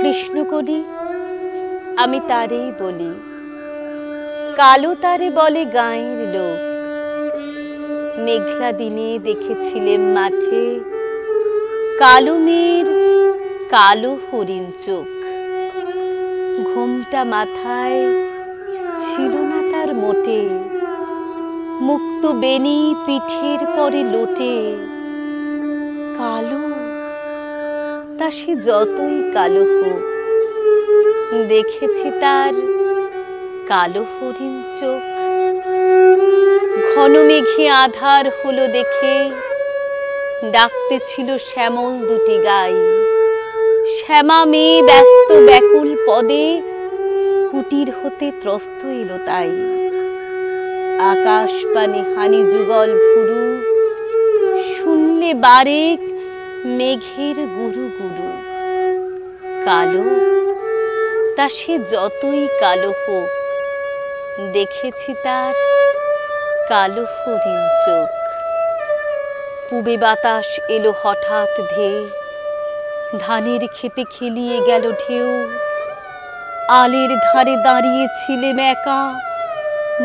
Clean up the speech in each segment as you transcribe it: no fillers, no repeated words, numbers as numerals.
কৃষ্ণকলি আমি তারেই বলি, কালো তারে বলে গাঁয়ের লোক। মেঘলা দিনে দেখেছিলেম মাঠে কালো মেয়ের কালো হরিণ চোখ। ঘোমটা মাথায় ছিল না তার মোটে, মুক্ত বেনি পিঠের পরে লোটে। কালো তা সে যতই কালো হোক, দেখেছি তার কালো হরিণ চোখ। ঘন মেঘে আধার হলো দেখে ডাকতেছিল শ্যামল দুটি গাই। শ্যামা মেয়ে ব্যস্ত ব্যাকুল পদে কুটির হতে ত্রস্ত এলো তাই। আকাশ পানে হানি যুগল ভুরু, শুনলে বারেক মেঘের গুরু গুরু। কালো তা সে যতই কালো হোক, দেখেছি তার কালো হরিণ চোখ। পূবে বাতাস এলো হঠাৎ ধেয়ে, ধানের খেতে খেলিয়ে গেল ঢেউ। আলের ধারে দাঁড়িয়েছিলেম একা,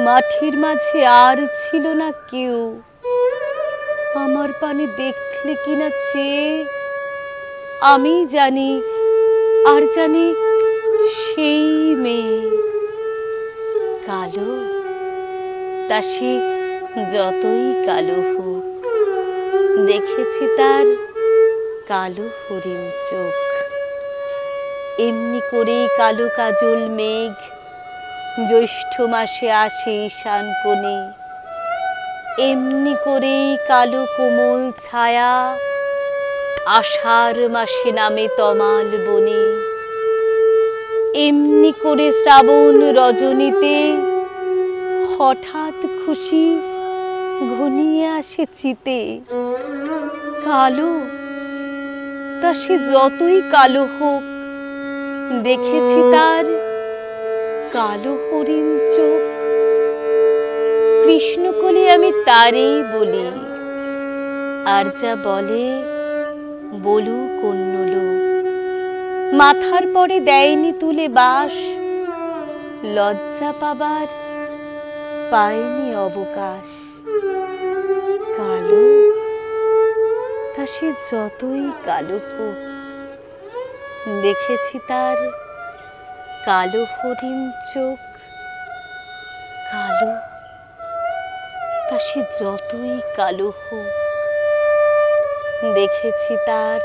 মাঠের মাঝে আর ছিল না কেউ। আমার পানে দেখলে কিনা চেয়ে, আমি জানি আর জানি সেই মেয়ে। কালো তা সে যতই কালো হোক, দেখেছি তার কালো হরিণ চোখ। এমনি করেই কালো কাজল মেঘ জ্যৈষ্ঠ মাসে আসে ঈশান কোণে। এমনি করেই কালো কোমল ছায়া আষাঢ় মাসে নামে তমাল বনে। এমনি করে শ্রাবণ রজনীতে হঠাৎ খুশি ঘনিয়ে আসে চিতে। কালো তা সে যতই কালো হোক, দেখেছি তার কালো হরিণ চোখ। কৃষ্ণকলি আমি তারেই বলি, আর যা বলে বলুক অন্য লোক। মাথার পরে দেয়নি তুলে বাস, লজ্জা পাবার পায়নি অবকাশ। কালো তা সে যতই কালো হোক, দেখেছি তার কালো হরিণ চোখ। কালো তা সে যতই কালো হোক, দেখেছি তার